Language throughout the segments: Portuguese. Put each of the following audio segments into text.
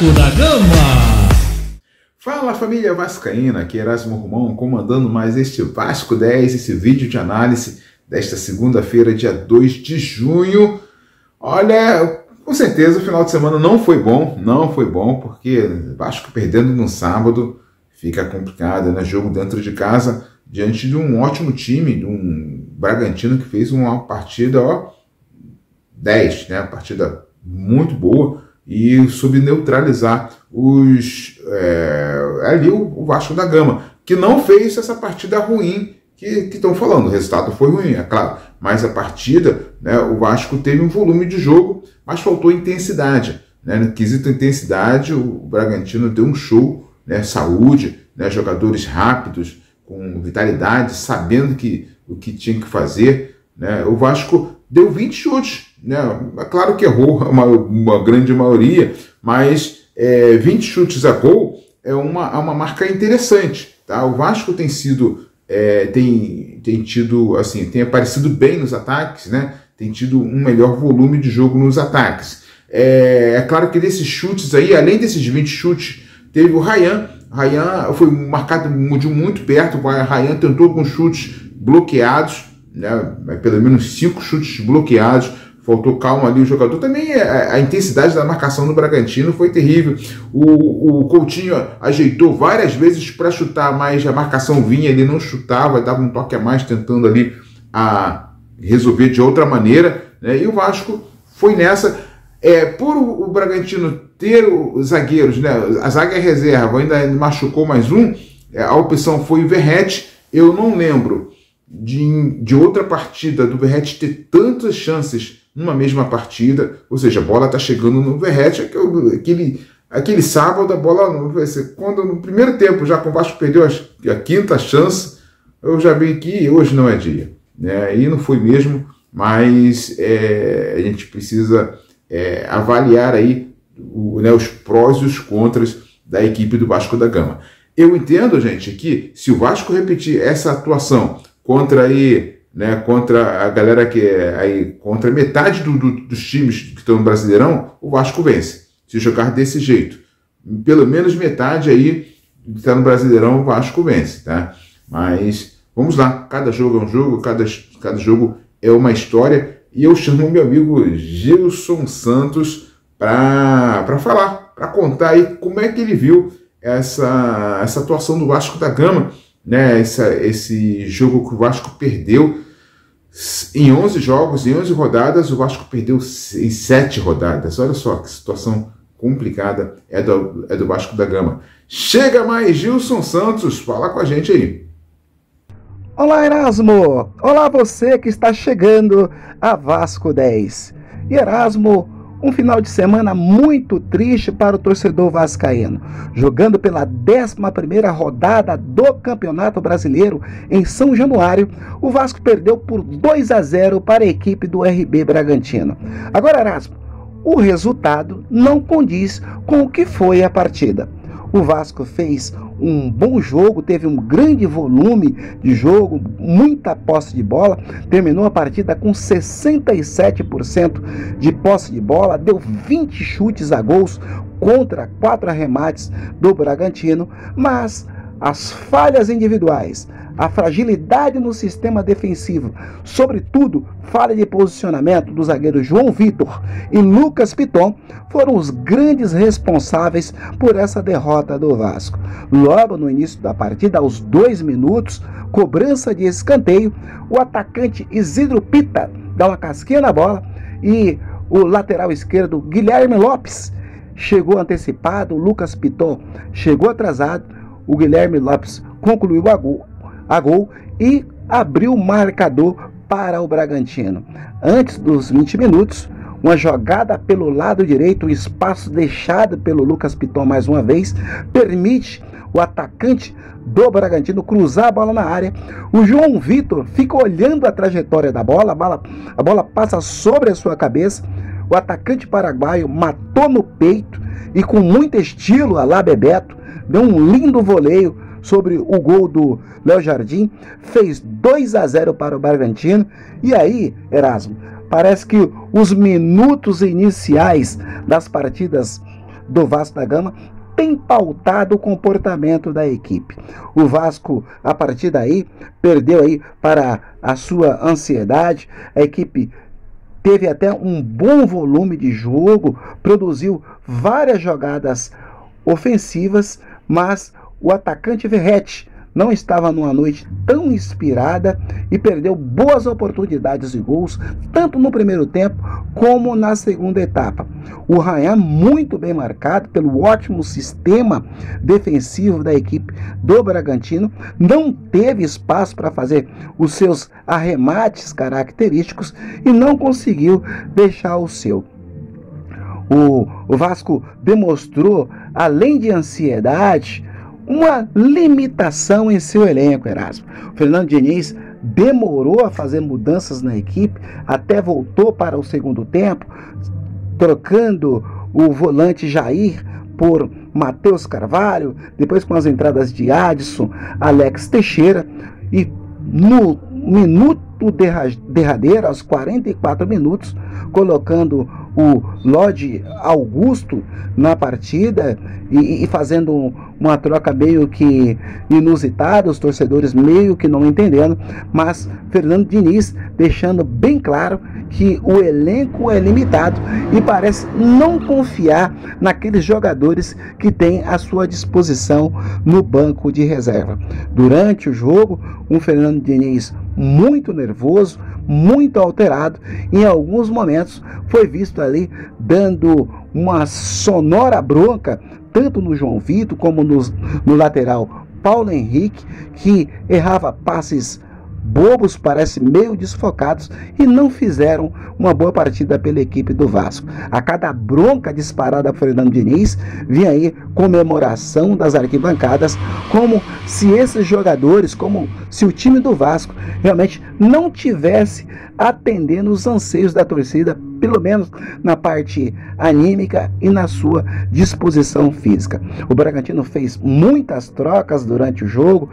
Vasco da Gama. Fala família vascaína, aqui é Erasmo Romão comandando mais este Vasco 10, esse vídeo de análise desta segunda-feira, dia 2 de junho. Olha, com certeza o final de semana não foi bom, porque Vasco perdendo no sábado fica complicado, né? Jogo dentro de casa, diante de um ótimo time, de um Bragantino que fez uma partida 10, né? Uma partida muito boa e soube neutralizar ali o Vasco da Gama, que não fez essa partida ruim que estão falando. O resultado foi ruim, é claro, mas a partida, né, o Vasco teve um volume de jogo, mas faltou intensidade, né? No quesito intensidade, o Bragantino deu um show, né? Saúde, né? Jogadores rápidos, com vitalidade, sabendo o que tinha que fazer, né? O Vasco deu 20 chutes, né? É claro que errou uma grande maioria, mas 20 chutes a gol é uma marca interessante, tá? O Vasco tem tido, assim, tem aparecido bem nos ataques, né? Tem tido um melhor volume de jogo nos ataques. É claro que desses chutes aí, além desses 20 chutes, teve o Ryan. Ryan foi marcado de muito perto. O Ryan tentou alguns chutes bloqueados, né? Pelo menos 5 chutes bloqueados. Faltou calma ali o jogador. Também a intensidade da marcação do Bragantino foi terrível. O Coutinho ajeitou várias vezes para chutar, mas a marcação vinha, ele não chutava, dava um toque a mais tentando ali resolver de outra maneira, né? E o Vasco foi nessa. Por o Bragantino ter os zagueiros, né? A zaga é reserva, ainda machucou mais um, a opção foi o Verratti. Eu não lembro de outra partida do Verratti ter tantas chances numa mesma partida, ou seja, a bola está chegando no Verratti, aquele sábado a bola, quando no primeiro tempo, já com o Vasco perdeu a quinta chance, eu já vi que hoje não é dia, né? E não foi mesmo, mas a gente precisa avaliar aí os prós e os contras da equipe do Vasco da Gama. Eu entendo, gente, que se o Vasco repetir essa atuação contra a galera contra metade dos times que estão no Brasileirão, o Vasco vence. Se jogar desse jeito, pelo menos metade aí que está no Brasileirão, o Vasco vence, tá? Mas vamos lá, cada jogo é um jogo, cada jogo é uma história, e eu chamo meu amigo Gilson Santos para falar, para contar aí como é que ele viu essa atuação do Vasco da Gama, né? Esse jogo que o Vasco perdeu em 11 jogos, em 11 rodadas, o Vasco perdeu em 7 rodadas. Olha só que situação complicada é do Vasco da Gama. Chega mais, Gilson Santos, fala com a gente aí. Olá, Erasmo! Olá, você que está chegando a Vasco 10. E Erasmo, um final de semana muito triste para o torcedor vascaíno. Jogando pela 11ª rodada do Campeonato Brasileiro em São Januário, o Vasco perdeu por 2-0 para a equipe do RB Bragantino. Agora, Erasmo, o resultado não condiz com o que foi a partida. O Vasco fez um bom jogo, teve um grande volume de jogo, muita posse de bola, terminou a partida com 67% de posse de bola, deu 20 chutes a gols contra 4 arremates do Bragantino, mas as falhas individuais, a fragilidade no sistema defensivo, sobretudo falha de posicionamento do zagueiro João Vitor e Lucas Piton, foram os grandes responsáveis por essa derrota do Vasco. Logo no início da partida, aos 2 minutos, cobrança de escanteio, o atacante Isidro Pita dá uma casquinha na bola e o lateral esquerdo Guilherme Lopes chegou antecipado, o Lucas Piton chegou atrasado, o Guilherme Lopes concluiu a gol e abriu o marcador para o Bragantino. Antes dos 20 minutos, uma jogada pelo lado direito, o espaço deixado pelo Lucas Piton mais uma vez, permite o atacante do Bragantino cruzar a bola na área. O João Vitor fica olhando a trajetória da bola, a bola passa sobre a sua cabeça, o atacante paraguaio matou no peito e com muito estilo, a lá Bebeto, deu um lindo voleio sobre o gol do Léo Jardim, fez 2-0 para o Bragantino. E aí, Erasmo, parece que os minutos iniciais das partidas do Vasco da Gama tem pautado o comportamento da equipe. O Vasco, a partir daí, perdeu aí para a sua ansiedade. A equipe teve até um bom volume de jogo, produziu várias jogadas ofensivas, mas o atacante Verratti não estava numa noite tão inspirada e perdeu boas oportunidades de gols, tanto no primeiro tempo como na segunda etapa. O Ryan, muito bem marcado pelo ótimo sistema defensivo da equipe do Bragantino, não teve espaço para fazer os seus arremates característicos e não conseguiu deixar o seu. O Vasco demonstrou, além de ansiedade, uma limitação em seu elenco, Erasmo. O Fernando Diniz demorou a fazer mudanças na equipe, até voltou para o segundo tempo, trocando o volante Jair por Matheus Carvalho, depois com as entradas de Adson, Alex Teixeira, e no minuto derradeiro, aos 44 minutos, colocando o Lodi Augusto na partida e fazendo uma troca meio que inusitada, os torcedores meio que não entendendo, mas Fernando Diniz deixando bem claro que o elenco é limitado e parece não confiar naqueles jogadores que tem à sua disposição no banco de reserva. Durante o jogo, um Fernando Diniz muito nervoso, muito alterado, em alguns momentos foi visto ali dando uma sonora bronca, tanto no João Vitor como no lateral Paulo Henrique, que errava passes bobos, parece meio desfocados, e não fizeram uma boa partida pela equipe do Vasco. A cada bronca disparada por Fernando Diniz, vinha aí comemoração das arquibancadas, como se esses jogadores, como se o time do Vasco realmente não tivesse atendendo os anseios da torcida, pelo menos na parte anímica e na sua disposição física. O Bragantino fez muitas trocas durante o jogo,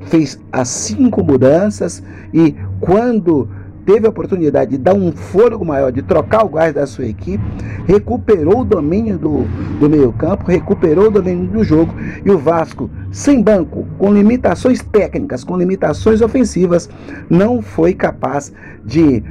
fez as 5 mudanças, e quando teve a oportunidade de dar um fôlego maior, de trocar o gás da sua equipe, recuperou o domínio do meio campo, recuperou o domínio do jogo, e o Vasco, sem banco, com limitações técnicas, com limitações ofensivas, não foi capaz de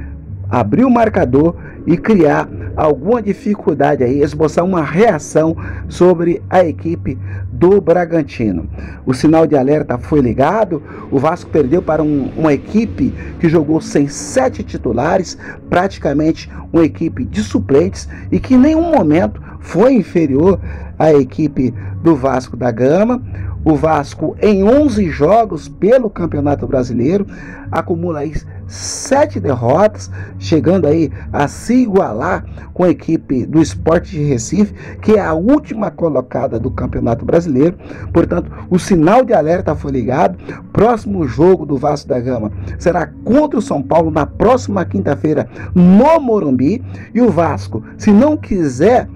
abrir o marcador e criar alguma dificuldade aí, esboçar uma reação sobre a equipe do Bragantino. O sinal de alerta foi ligado, o Vasco perdeu para uma equipe que jogou sem 7 titulares, praticamente uma equipe de suplentes, e que em nenhum momento foi inferior à equipe do Vasco da Gama. O Vasco, em 11 jogos pelo Campeonato Brasileiro, acumula aí 7 derrotas, chegando aí a se igualar com a equipe do Sport de Recife, que é a última colocada do Campeonato Brasileiro. Portanto, o sinal de alerta foi ligado. Próximo jogo do Vasco da Gama será contra o São Paulo na próxima quinta-feira no Morumbi, e o Vasco, se não quiser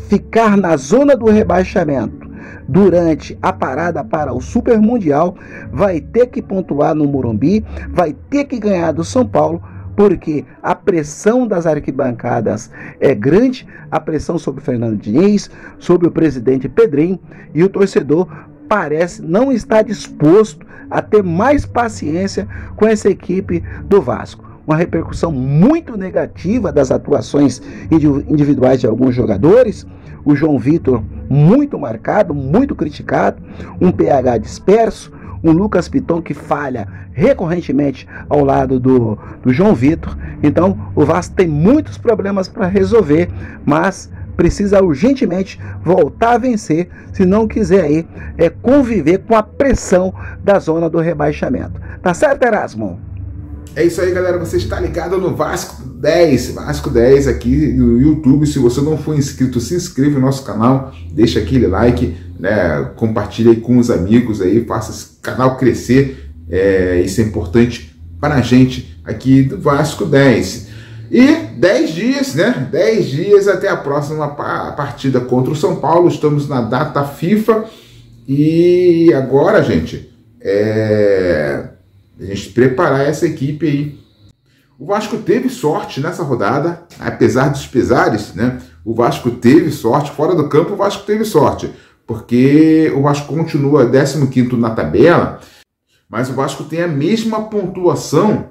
ficar na zona do rebaixamento durante a parada para o Super Mundial, vai ter que pontuar no Morumbi, vai ter que ganhar do São Paulo, porque a pressão das arquibancadas é grande, a pressão sobre o Fernando Diniz, sobre o presidente Pedrinho, e o torcedor parece não estar disposto a ter mais paciência com essa equipe do Vasco. Uma repercussão muito negativa das atuações individuais de alguns jogadores. O João Vitor muito marcado, muito criticado, um PH disperso, um Lucas Piton que falha recorrentemente ao lado do João Vitor. Então o Vasco tem muitos problemas para resolver, mas precisa urgentemente voltar a vencer, se não quiser aí conviver com a pressão da zona do rebaixamento. Tá certo, Erasmo? É isso aí, galera, você está ligado no Vasco 10 aqui no YouTube. Se você não for inscrito, se inscreva no nosso canal, deixa aquele like, né, compartilha aí com os amigos aí, faça esse canal crescer, isso é importante para a gente aqui do Vasco 10. E 10 dias, né, 10 dias até a próxima partida contra o São Paulo. Estamos na data FIFA e agora, gente, a gente preparar essa equipe aí. O Vasco teve sorte nessa rodada, apesar dos pesares, né? O Vasco teve sorte, fora do campo o Vasco teve sorte, porque o Vasco continua 15º na tabela, mas o Vasco tem a mesma pontuação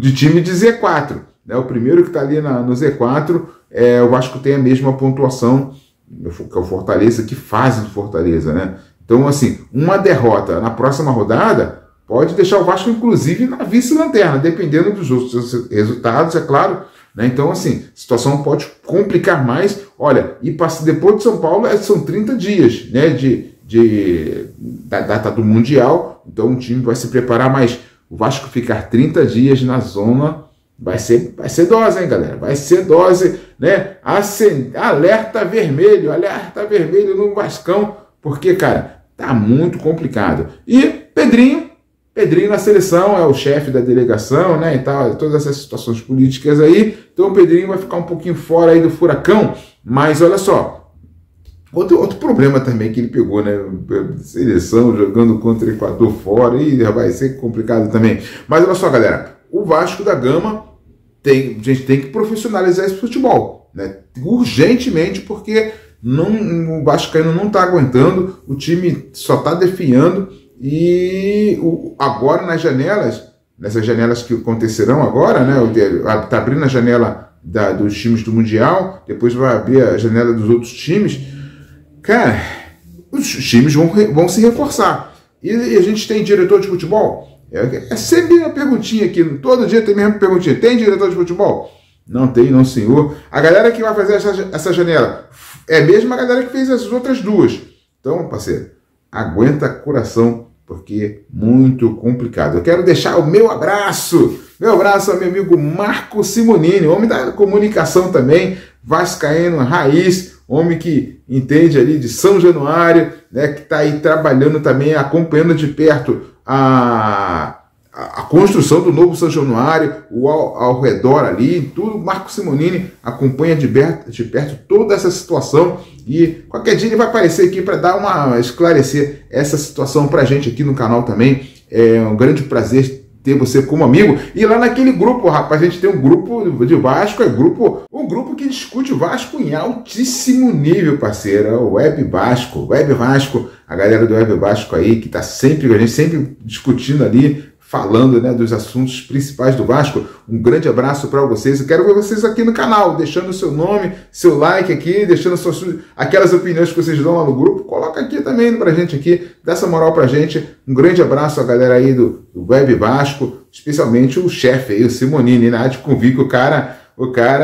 de time de Z4. Né? O primeiro que está ali no Z4, o Vasco tem a mesma pontuação que é o Fortaleza, que fase do Fortaleza, né? Então, assim, uma derrota na próxima rodada pode deixar o Vasco, inclusive, na vice-lanterna, dependendo dos outros resultados, é claro. Né? Então, assim, a situação pode complicar mais. Olha, e depois de São Paulo são 30 dias, né, da data do Mundial. Então, o time vai se preparar, mas o Vasco ficar 30 dias na zona vai ser dose, hein, galera? Vai ser dose, né? Alerta vermelho no Vascão, porque, cara, tá muito complicado. E Pedrinho na seleção, é o chefe da delegação, né, e tal, todas essas situações políticas aí, então o Pedrinho vai ficar um pouquinho fora aí do furacão, mas olha só, outro problema também que ele pegou, né, seleção jogando contra o Equador fora, e vai ser complicado também. Mas olha só, galera, o Vasco da Gama a gente tem que profissionalizar esse futebol, né, urgentemente, porque o Vascaíno não está aguentando, o time só está definhando, e agora nessas janelas que acontecerão agora, né, está abrindo a janela dos times do Mundial, depois vai abrir a janela dos outros times, cara, os times vão se reforçar, e a gente tem diretor de futebol, é sempre uma perguntinha aqui, todo dia tem a mesma perguntinha, tem diretor de futebol? Não tem, não, senhor. A galera que vai fazer essa janela é a mesma galera que fez as outras duas. Então, parceiro, aguenta coração, porque é muito complicado. Eu quero deixar o meu abraço ao meu amigo Marco Simonini, homem da comunicação também, vascaíno, raiz, homem que entende ali de São Januário, né, que está aí trabalhando também, acompanhando de perto a construção do novo São Januário, ao redor ali, tudo. Marco Simonini acompanha de perto toda essa situação, e qualquer dia ele vai aparecer aqui para esclarecer essa situação para a gente aqui no canal também. É um grande prazer ter você como amigo. E lá naquele grupo, rapaz, a gente tem um grupo de Vasco, um grupo que discute o Vasco em altíssimo nível, parceiro. É o Web Vasco, a galera do Web Vasco aí, que tá sempre com a gente, sempre discutindo ali, falando, né, dos assuntos principais do Vasco. Um grande abraço para vocês. Eu quero ver vocês aqui no canal, deixando o seu nome, seu like aqui, deixando aquelas opiniões que vocês dão lá no grupo. Coloca aqui também pra gente aqui, dá essa moral pra gente. Um grande abraço à galera aí do Web Vasco, especialmente o chefe aí, o Simonini, né? De convir que o cara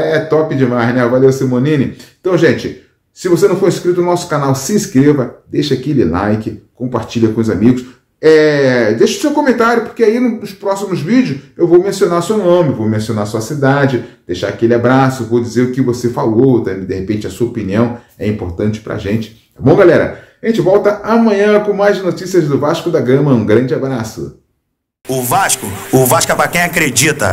é top demais, né? Valeu, Simonini. Então, gente, se você não for inscrito no nosso canal, se inscreva, deixa aquele like, compartilha com os amigos. Deixa o seu comentário, porque aí nos próximos vídeos eu vou mencionar seu nome, vou mencionar sua cidade, deixar aquele abraço, vou dizer o que você falou, tá? De repente a sua opinião é importante pra gente. Tá bom, galera? A gente volta amanhã com mais notícias do Vasco da Gama. Um grande abraço. O Vasco é pra quem acredita.